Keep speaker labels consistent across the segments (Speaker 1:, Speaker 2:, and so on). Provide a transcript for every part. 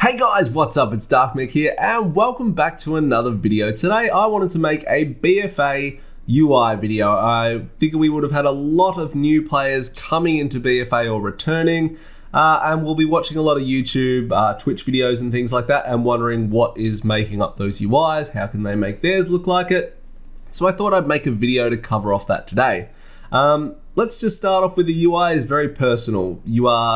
Speaker 1: Hey guys, what's up? It's Darkmech here and welcome back to another video. Today I wanted to make a BFA UI video. I figure we would have had a lot of new players coming into BFA or returning and we'll be watching a lot of YouTube, Twitch videos and things like that and wondering what is making up those UIs, how can they make theirs look like it. So I thought I'd make a video to cover off that today. Let's just start off with the UI is very personal.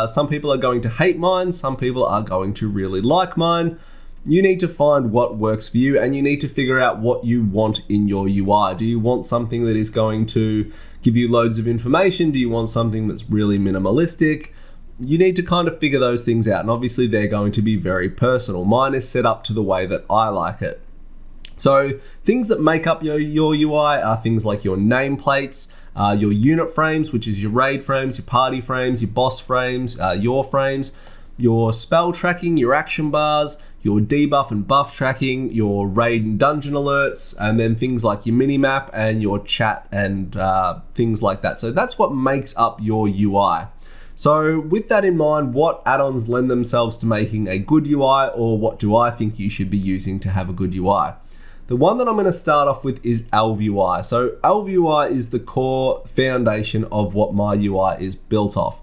Speaker 1: Some people are going to hate mine, some people are going to really like mine. You need to find what works for you and you need to figure out what you want in your UI. Do you want something that is going to give you loads of information? Do you want something that's really minimalistic? You need to kind of figure those things out, and obviously they're going to be very personal. Mine is set up to the way that I like it. So things that make up your UI are things like your nameplates, your unit frames, which is your raid frames, your party frames, your boss frames, your spell tracking, your action bars, your debuff and buff tracking, your raid and dungeon alerts, and then things like your minimap and your chat and things like that. So that's what makes up your UI. So with that in mind, what add-ons lend themselves to making a good UI, or what do I think you should be using to have a good UI? The one that I'm going to start off with is ElvUI. So ElvUI is the core foundation of what my UI is built off.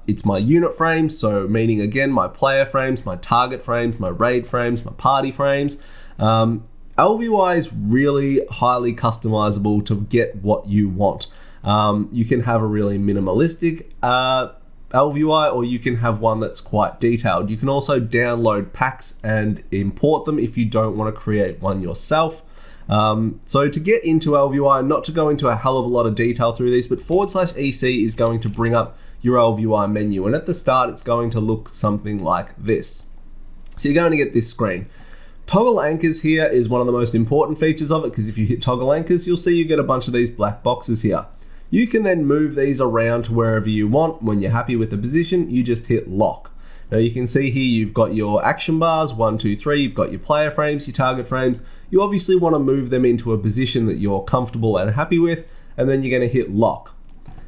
Speaker 1: It's my unit frames, so meaning again my player frames, my target frames, my raid frames, my party frames. ElvUI is really highly customizable to get what you want. You can have a really minimalistic ElvUI, or you can have one that's quite detailed. You can also download packs and import them if you don't want to create one yourself. So to get into ElvUI, not to go into a hell of a lot of detail through these, but /EC is going to bring up your ElvUI menu, and at the start it's going to look something like this. So you're going to get this screen. Toggle anchors here is one of the most important features of it, because if you hit toggle anchors, you'll see you get a bunch of these black boxes here. You can then move these around to wherever you want. When you're happy with the position, you just hit lock. Now you can see here you've got your action bars, 1, 2, 3, you've got your player frames, your target frames. You obviously want to move them into a position that you're comfortable and happy with, and then you're going to hit lock.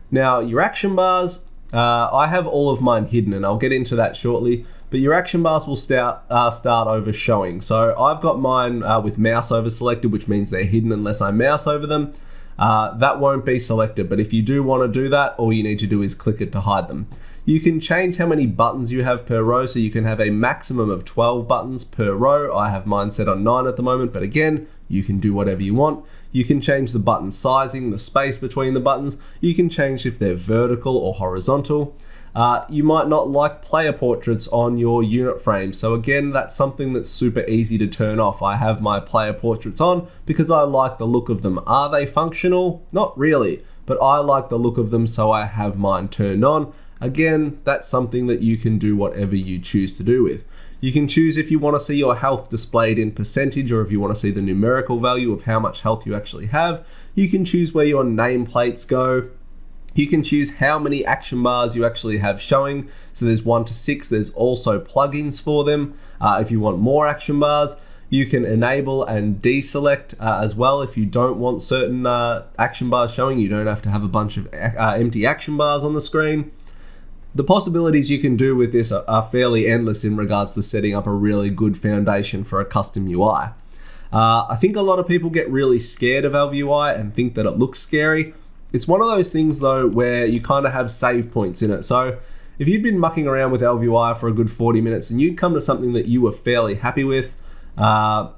Speaker 1: Now your action bars, I have all of mine hidden and I'll get into that shortly, but your action bars will start over showing. So I've got mine with mouse over selected, which means they're hidden unless I mouse over them. That won't be selected, but if you do want to do that, all you need to do is click it to hide them. You can change how many buttons you have per row, so you can have a maximum of 12 buttons per row. I have mine set on 9 at the moment, but again, you can do whatever you want. You can change the button sizing, the space between the buttons. You can change if they're vertical or horizontal. You might not like player portraits on your unit frame. So again, that's something that's super easy to turn off. I have my player portraits on because I like the look of them. Are they functional? Not really, but I like the look of them, so I have mine turned on. Again, that's something that you can do whatever you choose to do with. You can choose if you want to see your health displayed in percentage, or if you want to see the numerical value of how much health you actually have. You can choose where your nameplates go. You can choose how many action bars you actually have showing. So there's 1 to 6. There's also plugins for them. If you want more action bars, you can enable and deselect as well. If you don't want certain action bars showing, you don't have to have a bunch of empty action bars on the screen. The possibilities you can do with this are fairly endless in regards to setting up a really good foundation for a custom UI. I think a lot of people get really scared of ElvUI and think that it looks scary. It's one of those things though where you kind of have save points in it. So if you'd been mucking around with ElvUI for a good 40 minutes and you'd come to something that you were fairly happy with, but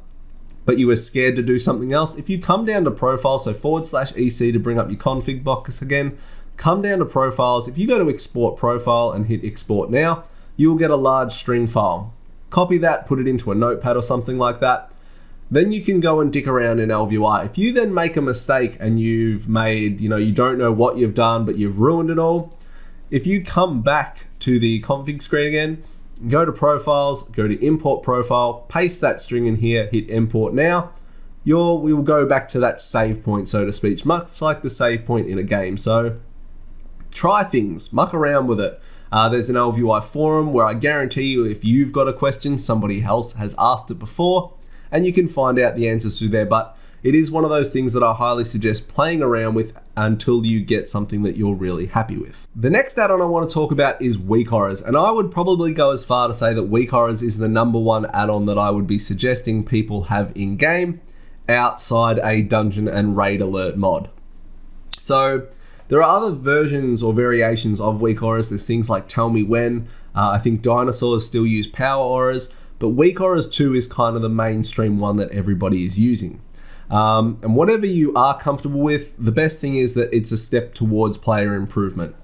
Speaker 1: you were scared to do something else, if you come down to profile, so /EC to bring up your config box again, come down to profiles. If you go to export profile and hit export now, you'll get a large string file. Copy that, put it into a notepad or something like that. Then you can go and dick around in ElvUI. If you then make a mistake and you've made, you don't know what you've done, but you've ruined it all, if you come back to the config screen again, go to profiles, go to import profile, paste that string in here, hit import now, we will go back to that save point, so to speak, much like the save point in a game. So try things, muck around with it. There's an ElvUI forum where I guarantee you if you've got a question, somebody else has asked it before, and you can find out the answers through there. But it is one of those things that I highly suggest playing around with until you get something that you're really happy with. The next add-on I want to talk about is Weak Horrors, and I would probably go as far to say that Weak Horrors is the #1 add-on that I would be suggesting people have in-game outside a dungeon and raid alert mod. So there are other versions or variations of Weak Horrors. There's things like Tell Me When. I think dinosaurs still use Power Auras, but Weak Horrors 2 is kind of the mainstream one that everybody is using. And whatever you are comfortable with, the best thing is that it's a step towards player improvement.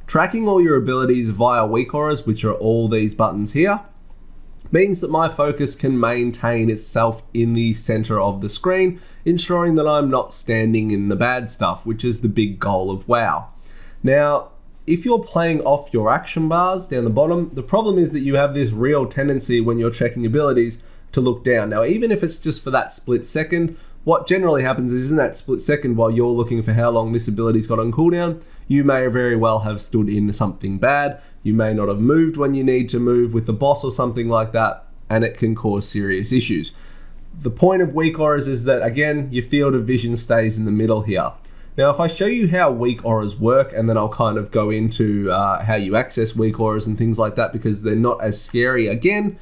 Speaker 1: Tracking all your abilities via Weak Horrors, which are all these buttons here, means that my focus can maintain itself in the center of the screen, ensuring that I'm not standing in the bad stuff, which is the big goal of WoW. Now, if you're playing off your action bars down the bottom, the problem is that you have this real tendency when you're checking abilities to look down. Now, even if it's just for that split second, what generally happens is in that split second while you're looking for how long this ability's got on cooldown, you may very well have stood in something bad. You may not have moved when you need to move with the boss or something like that, and it can cause serious issues. The point of Weak Horrors is that, again, your field of vision stays in the middle here. Now, if I show you how Weak Horrors work, and then I'll kind of go into how you access Weak Horrors and things like that, because they're not as scary, again,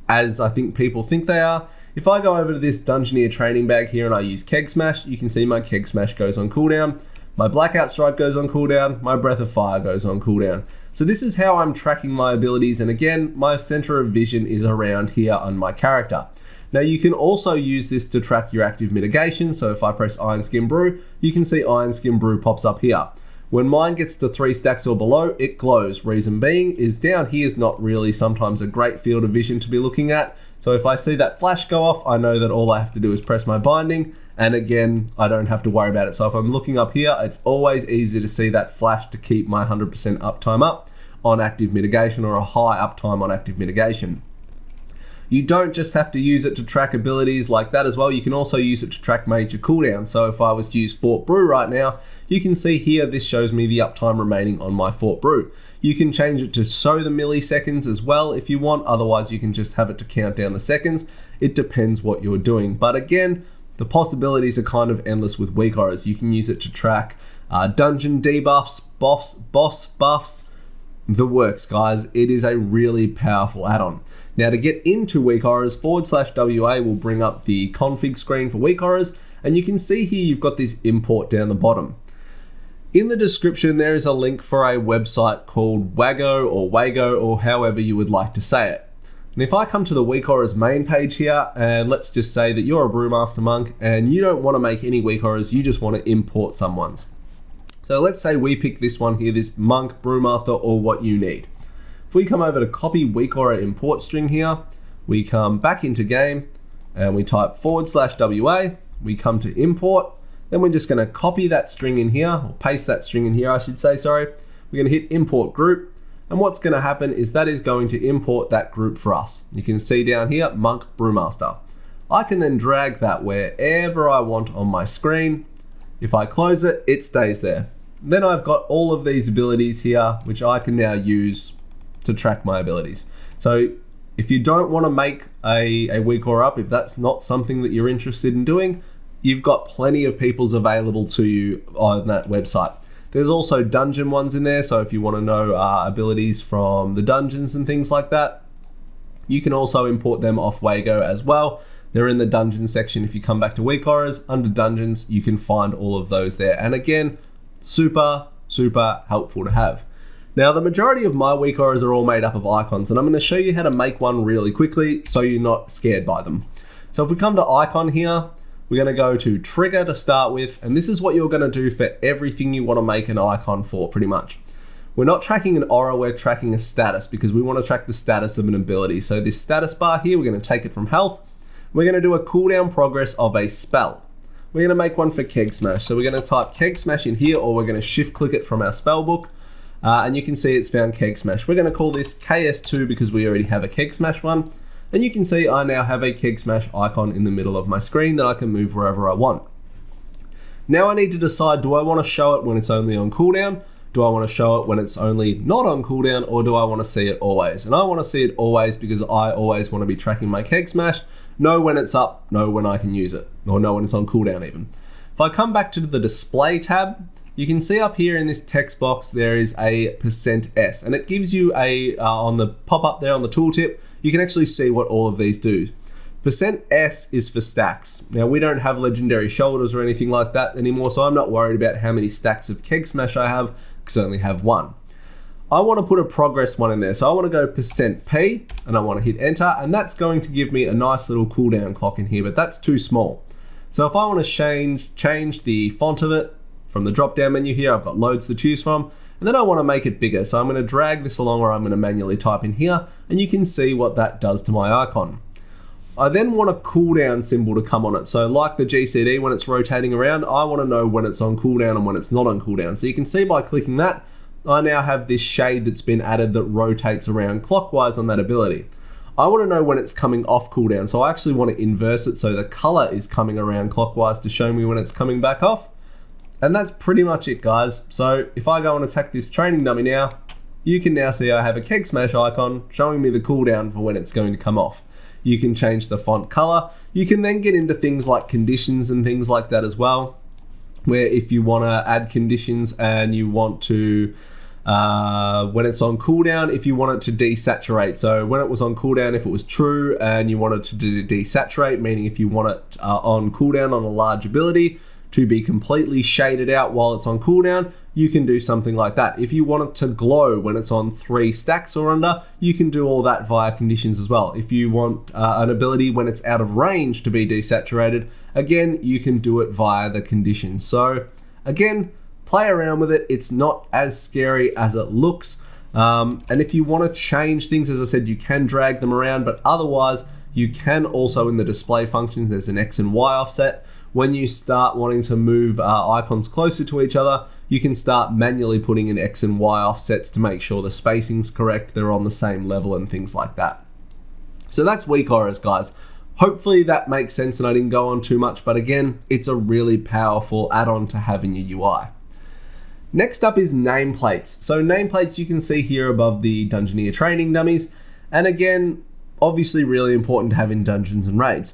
Speaker 1: as I think people think they are. If I go over to this Dungeoneer training bag here and I use Keg Smash, you can see my Keg Smash goes on cooldown, my Blackout Strike goes on cooldown, my Breath of Fire goes on cooldown. So this is how I'm tracking my abilities, and again, my center of vision is around here on my character. Now you can also use this to track your active mitigation, so if I press Iron Skin Brew, you can see Iron Skin Brew pops up here. When mine gets to 3 stacks or below, it glows. Reason being is down here is not really sometimes a great field of vision to be looking at. So if I see that flash go off, I know that all I have to do is press my binding, and again, I don't have to worry about it. So if I'm looking up here, it's always easy to see that flash to keep my 100% uptime up on active mitigation, or a high uptime on active mitigation. You don't just have to use it to track abilities like that as well. You can also use it to track major cooldowns. So if I was to use Fort Brew right now, you can see here, this shows me the uptime remaining on my Fort Brew. You can change it to show the milliseconds as well if you want. Otherwise, you can just have it to count down the seconds. It depends what you're doing. But again, the possibilities are kind of endless with Weak Horrors. You can use it to track dungeon debuffs, boss buffs, the works, guys. It is a really powerful add-on. Now to get into Weak Horrors, /WA will bring up the config screen for Weak Horrors, and you can see here you've got this import down the bottom. In the description, there is a link for a website called Wago or however you would like to say it. And if I come to the Weak Horrors main page here, and let's just say that you're a Brewmaster Monk and you don't want to make any Weak Horrors, you just want to import someone's. So let's say we pick this one here, this Monk, Brewmaster, or what you need. If we come over to copy Weak Horror import string here, we come back into game and we type /WA, we come to import, then we're just going to copy that string in here, or paste that string in here, I should say, sorry. We're going to hit import group, and what's going to happen is that is going to import that group for us. You can see down here, Monk, Brewmaster. I can then drag that wherever I want on my screen. If I close it, it stays there. Then I've got all of these abilities here, which I can now use to track my abilities. So if you don't want to make a Weak Horror up, if that's not something that you're interested in doing, you've got plenty of people's available to you on that website. There's also dungeon ones in there, so if you want to know abilities from the dungeons and things like that, you can also import them off Wago as well. They're in the dungeon section. If you come back to Weak Horrors, under dungeons, you can find all of those there. And again, super helpful to have. Now, the majority of my Weak Horrors are all made up of icons, and I'm going to show you how to make one really quickly so you're not scared by them. So if we come to icon here, we're going to go to trigger to start with, and this is what you're going to do for everything you want to make an icon for, pretty much. We're not tracking an aura, we're tracking a status, because we want to track the status of an ability. So this status bar here, we're going to take it from health. We're going to do a cooldown progress of a spell. We're going to make one for Keg Smash. So we're going to type Keg Smash in here, or we're going to shift click it from our spell book. And you can see it's found Keg Smash. We're going to call this KS2 because we already have a Keg Smash one. And you can see I now have a Keg Smash icon in the middle of my screen that I can move wherever I want. Now I need to decide, do I want to show it when it's only on cooldown? Do I want to show it when it's only not on cooldown, or do I want to see it always? And I want to see it always because I always want to be tracking my keg smash, know when it's up, know when I can use it, or know when it's on cooldown even. If I come back to the display tab, you can see up here in this text box there is a %S, and it gives you a, on the pop-up there on the tooltip, you can actually see what all of these do. %S is for stacks. Now we don't have legendary shoulders or anything like that anymore, so I'm not worried about how many stacks of keg smash I have, because I only have one. I want to put a progress one in there, so I want to go %P, and I want to hit enter, and that's going to give me a nice little cooldown clock in here, but that's too small. So if I want to change the font of it, from the drop down menu here, I've got loads to choose from, and then I want to make it bigger. So I'm going to drag this along, or I'm going to manually type in here, and you can see what that does to my icon. I then want a cooldown symbol to come on it. So like the GCD, when it's rotating around, I want to know when it's on cooldown and when it's not on cooldown. So you can see by clicking that, I now have this shade that's been added that rotates around clockwise on that ability. I want to know when it's coming off cooldown. So I actually want to inverse it so the color is coming around clockwise to show me when it's coming back off. And that's pretty much it, guys. So if I go and attack this training dummy now, you can now see I have a keg smash icon showing me the cooldown for when it's going to come off. You can change the font color. You can then get into things like conditions and things like that as well, where if you want to add conditions and you want to, when it's on cooldown, if you want it to desaturate. So when it was on cooldown, if it was true and you wanted to desaturate, meaning if you want it on cooldown on a large ability, to be completely shaded out while it's on cooldown, you can do something like that. If you want it to glow when it's on 3 stacks or under, you can do all that via conditions as well. If you want an ability when it's out of range to be desaturated, again, you can do it via the conditions. So again, play around with it. It's not as scary as it looks. And if you want to change things, as I said, you can drag them around, but otherwise you can also in the display functions, there's an X and Y offset. When you start wanting to move icons closer to each other, you can start manually putting in X and Y offsets to make sure the spacing's correct, they're on the same level and things like that. So that's weak auras, guys. Hopefully that makes sense and I didn't go on too much, but again, it's a really powerful add-on to have in your UI. Next up is nameplates. So nameplates you can see here above the Dungeoneer training dummies. And again, obviously really important to have in dungeons and raids.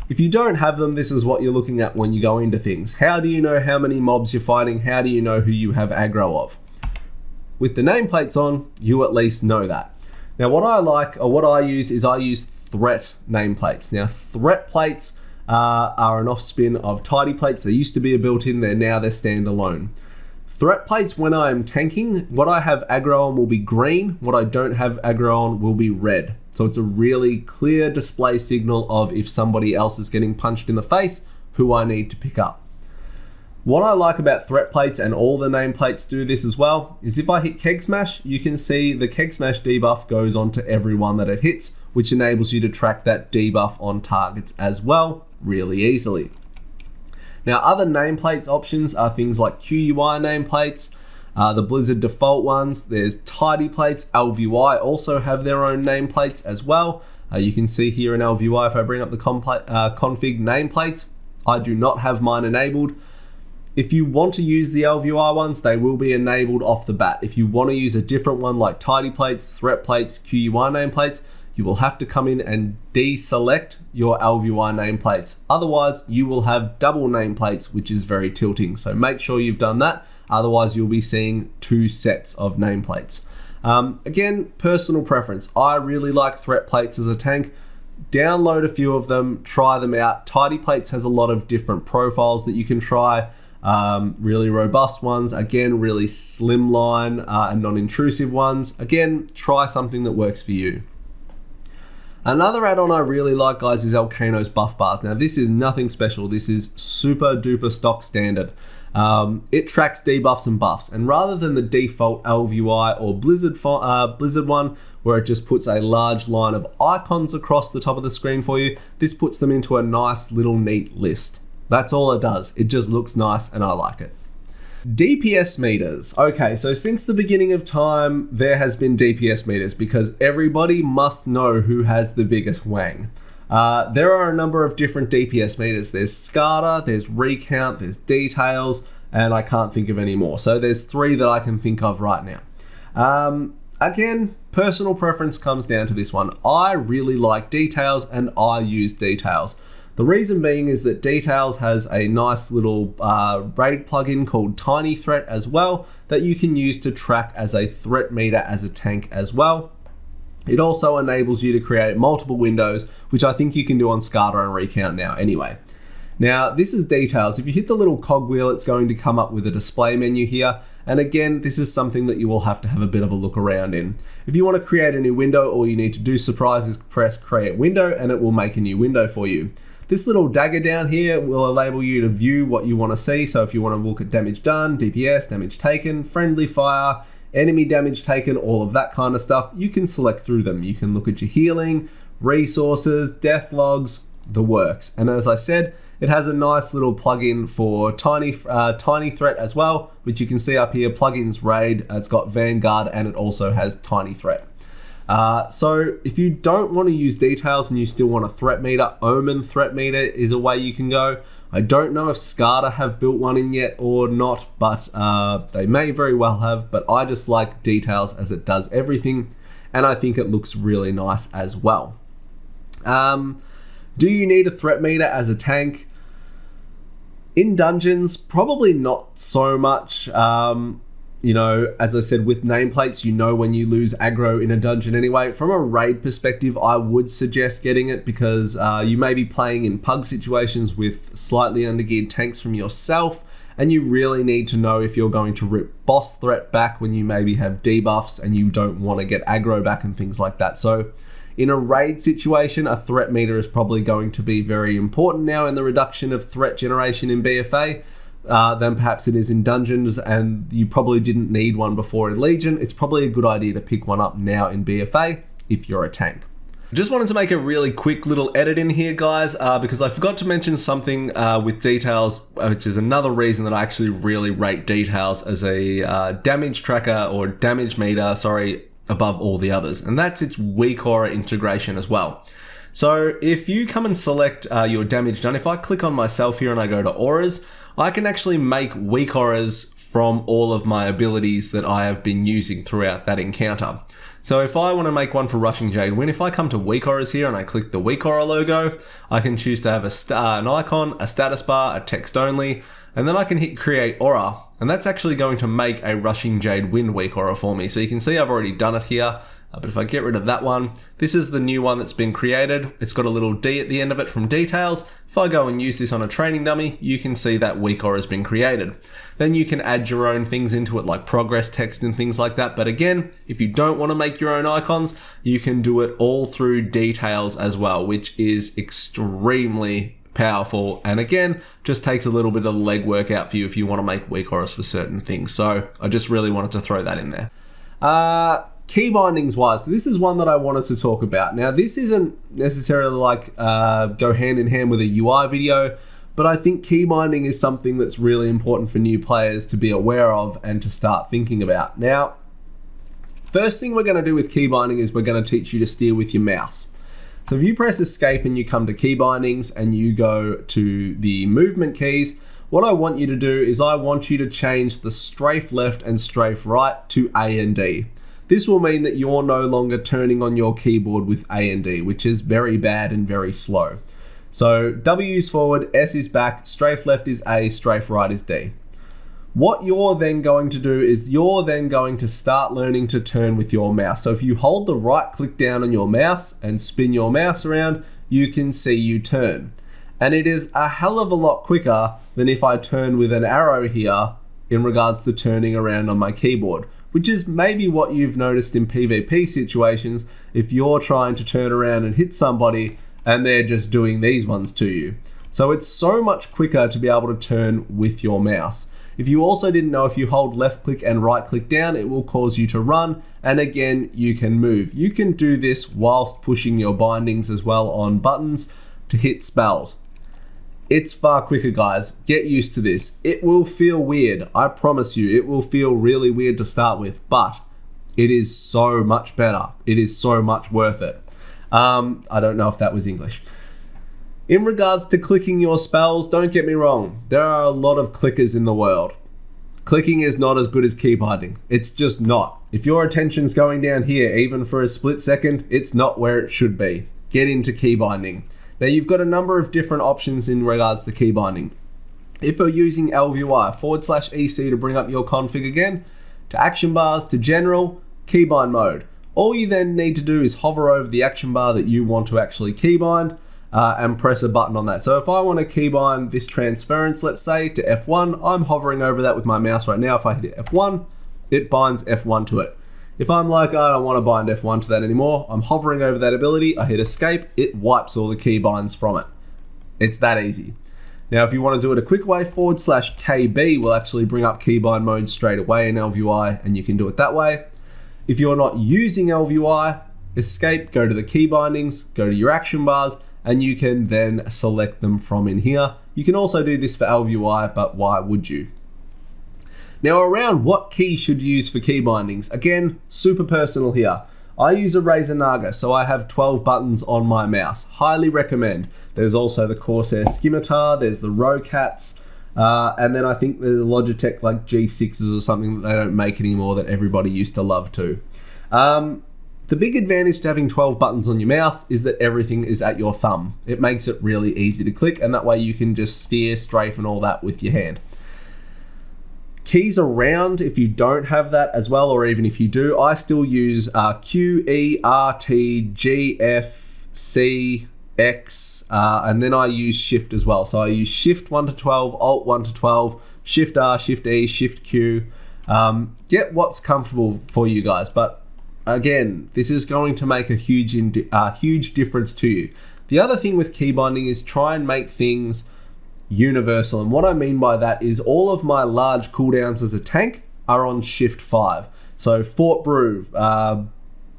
Speaker 1: If you don't have them, this is what you're looking at when you go into things. How do you know how many mobs you're fighting? How do you know who you have aggro of? With the nameplates on, you at least know that. Now what I like, or what I use, is I use threat nameplates. Now threat plates are an off-spin of tidy plates. They used to be a built-in, now they're standalone. Threat plates, when I am tanking, what I have aggro on will be green, what I don't have aggro on will be red. So it's a really clear display signal of if somebody else is getting punched in the face, who I need to pick up. What I like about threat plates, and all the nameplates do this as well, is if I hit keg smash, you can see the keg smash debuff goes on to everyone that it hits, which enables you to track that debuff on targets as well, really easily. Now other nameplate options are things like QUI nameplates, the Blizzard default ones, there's tidy plates. LVI also have their own nameplates as well. You can see here in LVI, if I bring up the config nameplates, I do not have mine enabled. If you want to use the LVI ones, they will be enabled off the bat. If you want to use a different one like tidy plates, threat plates, QUI nameplates, you will have to come in and deselect your LVI nameplates. Otherwise, you will have double nameplates, which is very tilting. So make sure you've done that. Otherwise, you'll be seeing 2 sets of nameplates. Again, personal preference. I really like threat plates as a tank. Download a few of them, try them out. Tidy plates has a lot of different profiles that you can try. Really robust ones, again, really slimline and non-intrusive ones. Again, try something that works for you. Another add-on I really like, guys, is Alkano's buff bars. Now, this is nothing special. This is super duper stock standard. It tracks debuffs and buffs, and rather than the default LVI or Blizzard one, where it just puts a large line of icons across the top of the screen for you, this puts them into a nice little neat list. That's all it does. It just looks nice and I like it. DPS meters. Okay, so since the beginning of time, there has been DPS meters because everybody must know who has the biggest wang. There are a number of different DPS meters. There's Scarter, there's Recount, there's Details, and I can't think of any more. So there's 3 that I can think of right now. Again, personal preference comes down to this one. I really like Details and I use Details. The reason being is that Details has a nice little raid plugin called Tiny Threat as well that you can use to track as a threat meter as a tank as well. It also enables you to create multiple windows, which I think you can do on SCADA and Recount now anyway. Now, this is Details. If you hit the little cogwheel, it's going to come up with a display menu here. And again, this is something that you will have to have a bit of a look around in. If you want to create a new window, all you need to do, surprise, is press create window and it will make a new window for you. This little dagger down here will enable you to view what you want to see. So if you want to look at damage done, DPS, damage taken, friendly fire, enemy damage taken, all of that kind of stuff, you can select through them. You can look at your healing, resources, death logs, the works. And as I said, it has a nice little plugin for Tiny Threat as well, which you can see up here, plugins raid, it's got Vanguard, and it also has Tiny Threat. So if you don't want to use Details and you still want a threat meter, Omen threat meter is a way you can go. I don't know if SCADA have built one in yet or not, but they may very well have, but I just like Details as it does everything, and I think it looks really nice as well. Do you need a threat meter as a tank? In dungeons, probably not so much. You know, as I said, with nameplates, you know when you lose aggro in a dungeon anyway. From a raid perspective, I would suggest getting it because you may be playing in pug situations with slightly undergeared tanks from yourself, and you really need to know if you're going to rip boss threat back when you maybe have debuffs and you don't want to get aggro back and things like that. So in a raid situation, a threat meter is probably going to be very important now in the reduction of threat generation in BFA than perhaps it is in dungeons, and you probably didn't need one before in Legion. It's probably a good idea to pick one up now in BFA if you're a tank. Just wanted to make a really quick little edit in here, guys, because I forgot to mention something with Details, which is another reason that I actually really rate Details as a damage tracker or damage meter, above all the others, and that's its weak aura integration as well. So if you come and select your damage done, if I click on myself here and I go to auras, I can actually make weak auras from all of my abilities that I have been using throughout that encounter. So if I want to make one for Rushing Jade Wind, if I come to weak auras here and I click the weak aura logo, I can choose to have an icon, a status bar, a text only, and then I can hit create aura. And that's actually going to make a Rushing Jade Wind weak aura for me. So you can see I've already done it here. But if I get rid of that one, this is the new one that's been created. It's got a little D at the end of it from Details. If I go and use this on a training dummy, you can see that weak aura has been created. Then you can add your own things into it, like progress text and things like that. But again, if you don't want to make your own icons, you can do it all through Details as well, which is extremely powerful, and again, just takes a little bit of legwork out for you if you want to make weak auras for certain things. So I just really wanted to throw that in there. Key bindings wise, so this is one that I wanted to talk about. Now, this isn't necessarily like go hand in hand with a UI video, but I think key binding is something that's really important for new players to be aware of and to start thinking about. Now, first thing we're going to do with key binding is we're going to teach you to steer with your mouse. So if you press escape and you come to key bindings and you go to the movement keys, what I want you to do is I want you to change the strafe left and strafe right to A and D. This will mean that you're no longer turning on your keyboard with A and D, which is very bad and very slow. So W is forward, S is back, strafe left is A, strafe right is D. What you're then going to do is you're then going to start learning to turn with your mouse. So if you hold the right click down on your mouse and spin your mouse around, you can see you turn. And it is a hell of a lot quicker than if I turn with an arrow here in regards to turning around on my keyboard, which is maybe what you've noticed in PvP situations if you're trying to turn around and hit somebody and they're just doing these ones to you. So it's so much quicker to be able to turn with your mouse. If you also didn't know, if you hold left click and right click down, it will cause you to run, and again, you can move. You can do this whilst pushing your bindings as well on buttons to hit spells. It's far quicker, guys. Get used to this. It will feel weird. I promise you, it will feel really weird to start with, but it is so much better. It is so much worth it. I don't know if that was English. In regards to clicking your spells, don't get me wrong, there are a lot of clickers in the world. Clicking is not as good as keybinding. It's just not. If your attention's going down here, even for a split second, it's not where it should be. Get into keybinding. Now you've got a number of different options in regards to keybinding. If you're using LVY /EC to bring up your config again, to action bars, to general, keybind mode. All you then need to do is hover over the action bar that you want to actually keybind and press a button on that. So if I want to keybind this transference, let's say, to F1, I'm hovering over that with my mouse right now. If I hit F1, it binds F1 to it. If I'm like, I don't want to bind F1 to that anymore, I'm hovering over that ability, I hit escape, it wipes all the keybinds from it. It's that easy. Now, if you want to do it a quick way, /KB will actually bring up keybind mode straight away in LVY, and you can do it that way. If you're not using LVY, escape, go to the key bindings, go to your action bars, and you can then select them from in here. You can also do this for LVY, but why would you? Now, around what key should you use for key bindings? Again, super personal here. I use a Razer Naga, so I have 12 buttons on my mouse. Highly recommend. There's also the Corsair Scimitar, there's the Rocats, and then I think the Logitech like G6s or something that they don't make anymore that everybody used to love too. The big advantage to having 12 buttons on your mouse is that everything is at your thumb. It makes it really easy to click, and that way you can just steer, strafe, and all that with your hand. Keys around, if you don't have that as well, or even if you do, I still use Q, E, R, T, G, F, C, X, and then I use Shift as well. So I use Shift 1 to 12, Alt 1 to 12, Shift R, Shift E, Shift Q. Get what's comfortable for you guys, but again, this is going to make a huge difference to you. The other thing with key binding is try and make things universal, and what I mean by that is all of my large cooldowns as a tank are on Shift 5. So Fort Brew,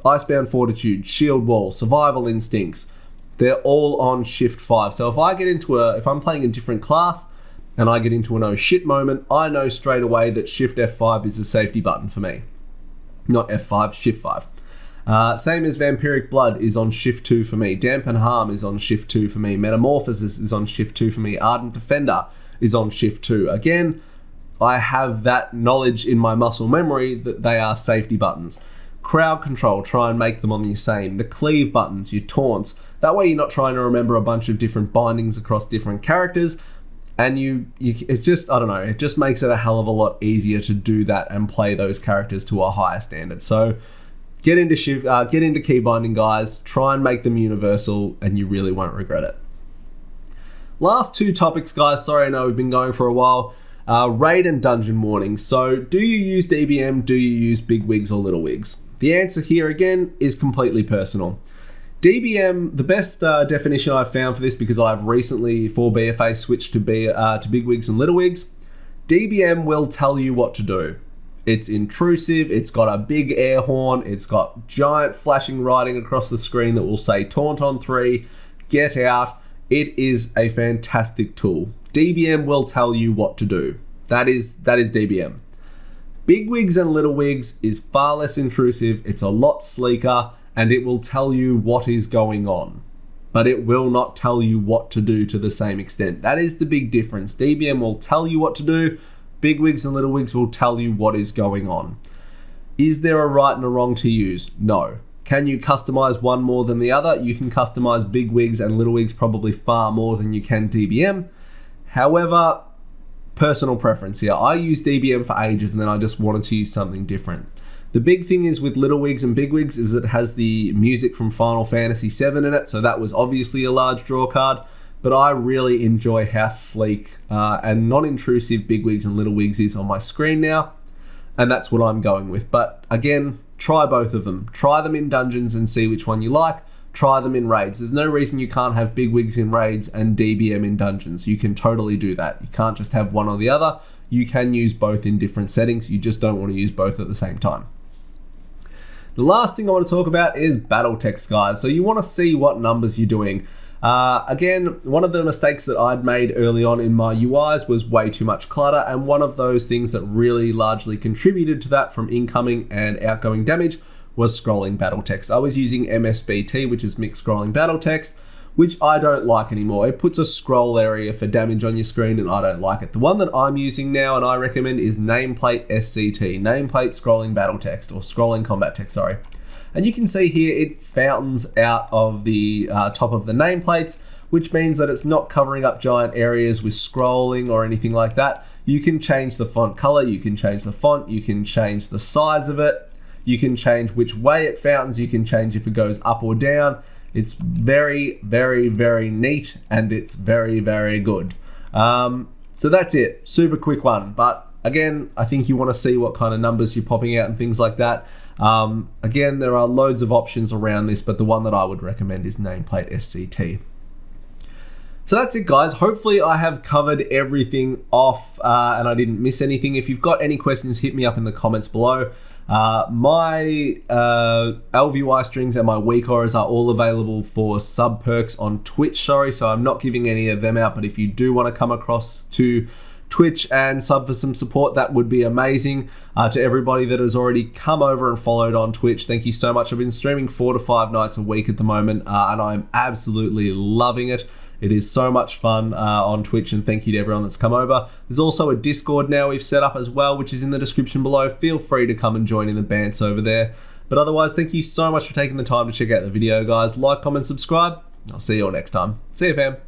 Speaker 1: Icebound Fortitude, Shield Wall, Survival Instincts, they're all on Shift 5. So if I'm playing a different class and I get into an oh shit moment, I know straight away that Shift F5 is the safety button for me. Not F5, Shift 5. Same as Vampiric Blood is on Shift 2 for me. Dampen Harm is on Shift 2 for me. Metamorphosis is on Shift 2 for me. Ardent Defender is on Shift 2. Again, I have that knowledge in my muscle memory that they are safety buttons. Crowd Control, try and make them on the same. The Cleave buttons, your taunts. That way you're not trying to remember a bunch of different bindings across different characters. And it's just, I don't know, it just makes it a hell of a lot easier to do that and play those characters to a higher standard. So get into key binding, guys. Try and make them universal, and you really won't regret it. Last two topics, guys. Sorry, I know we've been going for a while. Raid and dungeon warnings. So, do you use DBM? Do you use BIGWIGS or LittleWigs? The answer here again is completely personal. DBM, the best definition I've found for this, because I've recently for BFA switched to BIGWIGS and LittleWigs. DBM will tell you what to do. It's intrusive, it's got a big air horn, it's got giant flashing writing across the screen that will say taunt on 3, get out. It is a fantastic tool. DBM will tell you what to do. That is DBM. BIGWIGS and LittleWigs is far less intrusive, it's a lot sleeker, and it will tell you what is going on. But it will not tell you what to do to the same extent. That is the big difference. DBM will tell you what to do, BIGWIGS and LittleWigs will tell you what is going on. Is there a right and a wrong to use? No. Can you customize one more than the other? You can customize BIGWIGS and LittleWigs probably far more than you can DBM. However, personal preference here. I used DBM for ages and then I just wanted to use something different. The big thing is with LittleWigs and BIGWIGS is it has the music from Final Fantasy VII in it, so that was obviously a large draw card. But I really enjoy how sleek and non-intrusive BIGWIGS and LittleWigs is on my screen now, and that's what I'm going with. But again, try both of them. Try them in dungeons and see which one you like. Try them in raids. There's no reason you can't have BIGWIGS in raids and DBM in dungeons. You can totally do that. You can't just have one or the other. You can use both in different settings. You just don't want to use both at the same time. The last thing I want to talk about is battle text, guys. So you want to see what numbers you're doing. Again, one of the mistakes that I'd made early on in my UIs was way too much clutter, and one of those things that really largely contributed to that from incoming and outgoing damage was scrolling battle text. I was using MSBT, which is mixed scrolling battle text. which I don't like anymore. It puts a scroll area for damage on your screen, and I don't like it. The one that I'm using now and I recommend is Nameplate SCT, Nameplate Scrolling Battle Text, or Scrolling Combat Text, sorry. And you can see here it fountains out of the top of the nameplates, which means that it's not covering up giant areas with scrolling or anything like that. You can change the font color, you can change the font, you can change the size of it, you can change which way it fountains, you can change if it goes up or down. It's very, very, very neat, and it's very, very good. So that's it, super quick one. But again, I think you want to see what kind of numbers you're popping out and things like that. Again, there are loads of options around this, but the one that I would recommend is Nameplate SCT. So that's it, guys. Hopefully I have covered everything off and I didn't miss anything. If you've got any questions, hit me up in the comments below. My LVY strings and my weak auras are all available for sub perks on Twitch, sorry, so I'm not giving any of them out, but if you do want to come across to Twitch and sub for some support, that would be amazing. To everybody that has already come over and followed on Twitch, thank you so much. I've been streaming 4 to 5 nights a week at the moment, and I'm absolutely loving it. It is so much fun on Twitch, and thank you to everyone that's come over. There's also a Discord now we've set up as well, which is in the description below. Feel free to come and join in the bants over there. But otherwise, thank you so much for taking the time to check out the video, guys. Like, comment, subscribe. I'll see you all next time. See you, fam.